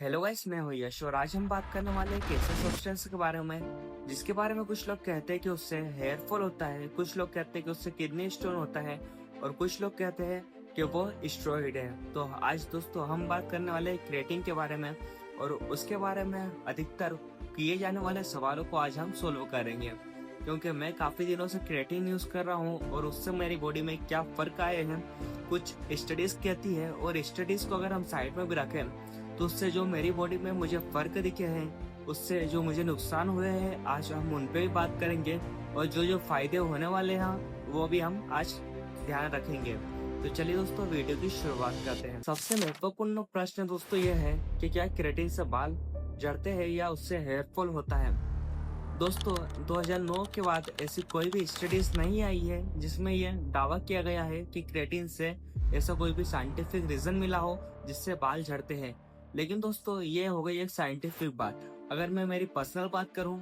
Hello guys, मैं हूँ यश और आज हम बात करने वाले एक ऐसे सब्सटेंस के बारे में जिसके बारे में कुछ लोग कहते हैं कि उससे हेयर फॉल होता है, कुछ लोग कहते हैं कि उससे किडनी स्टोन होता है और कुछ लोग कहते हैं कि वो स्टेरॉइड है। तो आज दोस्तों हम बात करने वाले हैं क्रिएटिन के बारे में और उसके बारे में अधिकतर किए जाने वाले सवालों को आज हम सोल्व करेंगे, क्योंकि मैं काफी दिनों से क्रिएटिन यूज कर रहा हूँ और उससे मेरी बॉडी में क्या फर्क आए हैं कुछ स्टडीज कहती है। और स्टडीज को अगर हम साइड में भी रखें तो उससे जो मेरी बॉडी में मुझे फर्क दिखे हैं, उससे जो मुझे नुकसान हुए हैं, आज हम उन पे भी बात करेंगे और जो जो फायदे होने वाले हैं वो भी हम आज ध्यान रखेंगे। तो चलिए दोस्तों वीडियो की शुरुआत करते हैं। सबसे महत्वपूर्ण प्रश्न दोस्तों यह है कि क्या केराटिन से बाल झड़ते हैं या उससे हेयर फॉल होता है। दोस्तों 2009 के बाद ऐसी कोई भी स्टडीज नहीं आई है जिसमें यह दावा किया गया है कि क्रिएटिन से ऐसा कोई भी साइंटिफिक रीजन मिला हो जिससे बाल झड़ते हैं। लेकिन दोस्तों ये हो गई एक साइंटिफिक बात। अगर मैं मेरी पर्सनल बात करूं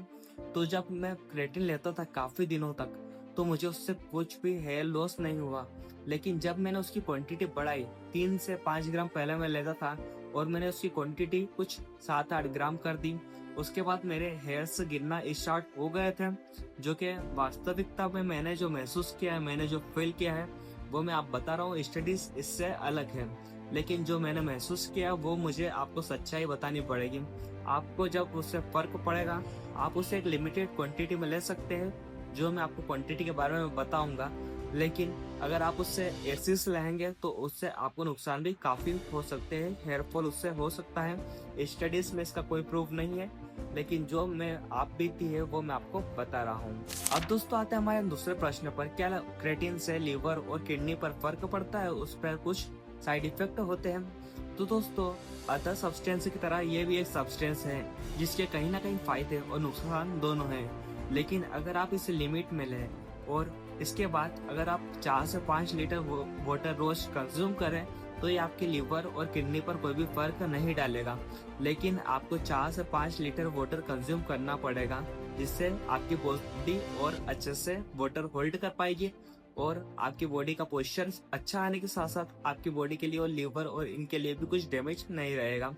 तो जब मैं क्रिएटिन लेता था काफी दिनों तक तो मुझे उससे कुछ भी हेयर लॉस नहीं हुआ। लेकिन जब मैंने उसकी क्वांटिटी बढ़ाई, 3 से 5 ग्राम पहले मैं लेता था और मैंने उसकी क्वांटिटी कुछ 7-8 ग्राम कर दी, उसके बाद मेरे हेयर्स गिरना स्टार्ट हो गए थे। जो कि वास्तविकता में मैंने जो महसूस किया है, मैंने जो फील किया है वो मैं आप बता रहा हूँ। स्टडीज इससे अलग है, लेकिन जो मैंने महसूस किया वो मुझे आपको सच्चाई बतानी पड़ेगी। आपको जब उससे फर्क पड़ेगा आप उसे एक लिमिटेड क्वांटिटी में ले सकते हैं, जो मैं आपको क्वांटिटी के बारे में बताऊंगा। लेकिन अगर आप उससे एक्सेस लेंगे तो उससे आपको नुकसान भी काफी हो सकते हैं, हेयर फॉल उससे हो सकता है। स्टडीज में इसका कोई प्रूफ नहीं है, लेकिन जो मैं आप बीती है वो मैं आपको बता रहा हूँ। अब दोस्तों आते हैं हमारे दूसरे प्रश्न पर, क्या क्रिएटिन से लीवर और किडनी पर फर्क पड़ता है, उस पर कुछ साइड इफेक्ट होते हैं। तो दोस्तों अदर सब्सटेंस की तरह ये भी एक सब्सटेंस है जिसके कहीं ना कहीं फायदे और नुकसान दोनों हैं। लेकिन अगर आप इसे लिमिट में लें और इसके बाद अगर आप 4 से 5 लीटर वाटर रोज कंज्यूम करें तो ये आपके लीवर और किडनी पर कोई भी फर्क नहीं डालेगा। लेकिन आपको 4 से 5 लीटर वाटर कंज्यूम करना पड़ेगा, जिससे आपकी बॉडी और अच्छे से वाटर होल्ड कर पाएगी और आपकी बॉडी का पोस्चर अच्छा आने के साथ साथ आपकी बॉडी के लिए और लीवर और इनके लिए भी कुछ डैमेज नहीं रहेगा।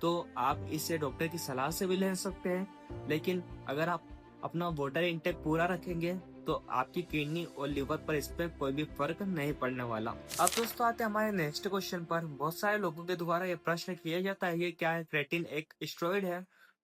तो आप इसे डॉक्टर की सलाह से भी ले सकते हैं। लेकिन अगर आप अपना वाटर इंटेक पूरा रखेंगे तो आपकी किडनी और लिवर पर इस पे कोई भी फर्क नहीं पड़ने वाला। अब दोस्तों आते हैं हमारे नेक्स्ट क्वेश्चन पर। बहुत सारे लोगों के द्वारा ये प्रश्न किया जाता है कि क्या क्रिएटिन एक स्टेरॉइड है।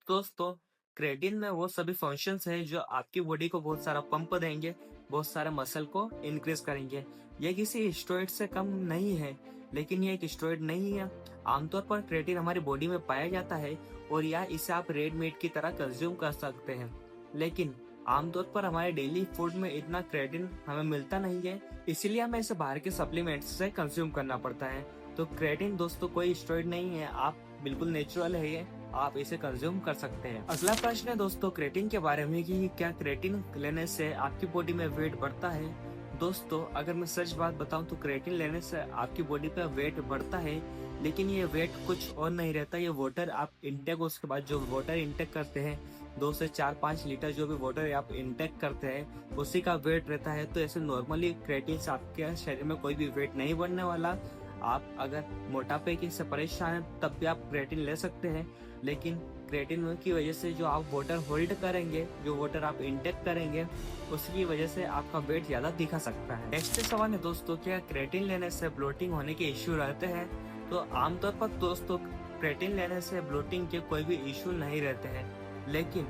दोस्तों क्रिएटिन में वो सभी फंक्शंस है जो आपकी बॉडी को बहुत सारा पंप देंगे, बहुत सारे मसल को इंक्रीज करेंगे। ये किसी स्टेरॉइड से कम नहीं है, लेकिन ये एक स्टेरॉइड नहीं है। आमतौर पर क्रिएटिन हमारी बॉडी में पाया जाता है और या इसे आप रेड मीट की तरह कंज्यूम कर सकते हैं। लेकिन आमतौर पर हमारे डेली फूड में इतना क्रिएटिन हमें मिलता नहीं है, इसीलिए हमें इसे बाहर के सप्लीमेंट्स से कंज्यूम करना पड़ता है। तो क्रिएटिन दोस्तों कोई स्टेरॉइड नहीं है, आप बिल्कुल नेचुरल है ये, आप इसे कंज्यूम कर सकते हैं। अगला प्रश्न है दोस्तों क्रिएटिन के बारे में कि क्या क्रिएटिन लेने से आपकी बॉडी में वेट बढ़ता है। दोस्तों अगर मैं सच बात बताऊं तो क्रिएटिन लेने से आपकी बॉडी पे वेट बढ़ता है, लेकिन ये वेट कुछ और नहीं रहता। ये वाटर आप इंटेक, उसके बाद जो वाटर इंटेक करते हैं 2 से 4-5 लीटर जो भी वाटर आप इंटेक करते हैं उसी का वेट रहता है। तो ऐसे नॉर्मली क्रिएटिन से आपके शरीर में कोई भी वेट नहीं बढ़ने वाला। आप अगर मोटापे की से परेशान हैं तब भी आप क्रिएटिन ले सकते हैं, लेकिन क्रिएटिन की वजह से जो आप वाटर होल्ड करेंगे, जो वाटर आप इंटेक करेंगे, उसकी वजह से आपका वेट ज्यादा दिखा सकता है। नेक्स्ट सवाल है दोस्तों, क्या क्रिएटिन लेने से ब्लोटिंग होने के इश्यू रहते हैं। तो आमतौर पर दोस्तों क्रिएटिन लेने से ब्लोटिंग के कोई भी इश्यू नहीं रहते हैं, लेकिन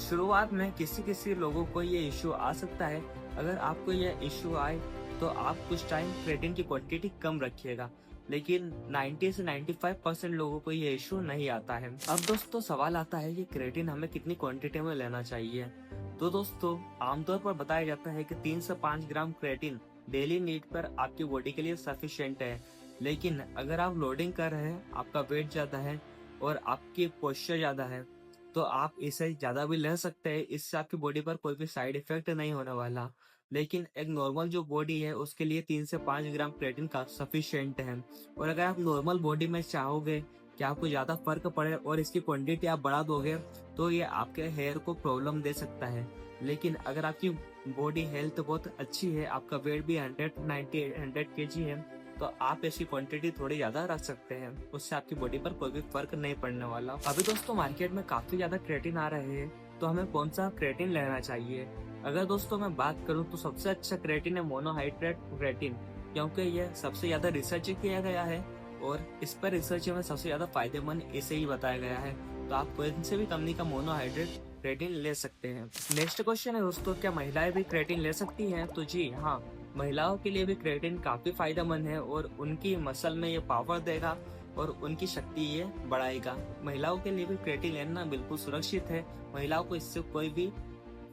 शुरुआत में किसी किसी लोगों को ये इश्यू आ सकता है। अगर आपको ये इश्यू आए तो आप कुछ टाइम क्रिएटिन की क्वांटिटी कम रखिएगा, लेकिन 90 से 95% लोगों को ये इश्यू नहीं आता है। अब दोस्तों सवाल आता है कि क्रिएटिन हमें कितनी क्वांटिटी में लेना चाहिए। तो दोस्तों आमतौर पर बताया जाता है कि 3 से 5 ग्राम क्रिएटिन डेली नीड पर आपकी बॉडी के लिए सफिशिएंट है। लेकिन अगर आप लोडिंग कर रहे हैं, आपका वेट ज्यादा है और आपकी पोस्चर ज्यादा है, तो आप इसे ज्यादा भी ले सकते हैं। इससे आपकी बॉडी पर कोई भी साइड इफेक्ट नहीं होने वाला। लेकिन एक नॉर्मल जो बॉडी है उसके लिए 3 से 5 ग्राम क्रिएटिन का सफिशिएंट है। और अगर आप नॉर्मल बॉडी में चाहोगे कि आपको ज्यादा फर्क पड़े और इसकी क्वांटिटी आप बढ़ा दोगे तो ये आपके हेयर को प्रॉब्लम दे सकता है। लेकिन अगर आपकी बॉडी हेल्थ बहुत अच्छी है, आपका वेट भी 190-100 kg है, तो आप इसकी क्वांटिटी थोड़ी ज्यादा रख सकते हैं, उससे आपकी बॉडी पर कोई भी फर्क नहीं पड़ने वाला। अभी दोस्तों मार्केट में काफी ज्यादा क्रेटिन आ रहे हैं, तो हमें कौन सा क्रेटिन लेना चाहिए? अगर दोस्तों मैं बात करूं तो सबसे अच्छा क्रेटिन है मोनोहाइड्रेट क्रेटिन, क्योंकि यह सबसे ज्यादा रिसर्च किया गया है और इस पर रिसर्च में सबसे ज्यादा फायदेमंद इसे ही बताया गया है। तो आप कोई से भी कंपनी का मोनोहाइड्रेट क्रेटिन ले सकते हैं। नेक्स्ट क्वेश्चन है दोस्तों, क्या महिलाएं भी क्रेटिन ले सकती हैं? तो जी हाँ, महिलाओं के लिए भी क्रेटिन काफी फायदेमंद है और उनकी मसल में ये पावर देगा और उनकी शक्ति ये बढ़ाएगा। महिलाओं के लिए भी क्रेटिन लेना बिल्कुल सुरक्षित है, महिलाओं को इससे कोई भी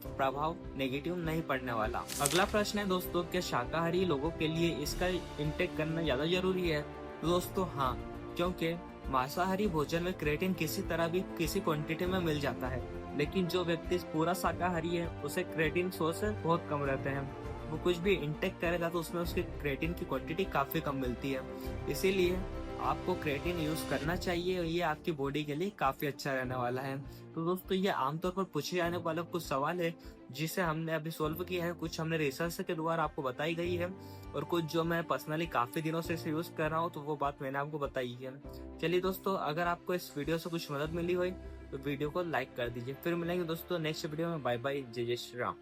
प्रभाव नेगेटिव नहीं पड़ने वाला। अगला प्रश्न है दोस्तों, क्या शाकाहारी लोगों के लिए इसका इंटेक करना ज्यादा जरूरी है? तो दोस्तों हाँ, क्योंकि मांसाहारी भोजन में क्रेटिन किसी तरह भी किसी क्वांटिटी में मिल जाता है, लेकिन जो व्यक्ति पूरा शाकाहारी है उसे क्रेटिन सोर्स बहुत कम रहते हैं। वो कुछ भी इंटेक करेगा तो उसमें उसके क्रेटिन की क्वांटिटी काफी कम मिलती है, इसीलिए आपको क्रेटिन यूज करना चाहिए और ये आपकी बॉडी के लिए काफी अच्छा रहने वाला है। तो दोस्तों ये आमतौर पर पूछे जाने वाला कुछ सवाल है जिसे हमने अभी सोल्व किया है, कुछ हमने रिसर्च के द्वारा आपको बताई गई है और कुछ जो मैं पर्सनली काफी दिनों से इसे यूज कर रहा हूँ तो वो बात मैंने आपको बताई है। चलिए दोस्तों, अगर आपको इस वीडियो से कुछ मदद मिली हो तो वीडियो को लाइक कर दीजिए। फिर मिलेंगे दोस्तों नेक्स्ट वीडियो में। बाय बाय, जय जय श्री राम।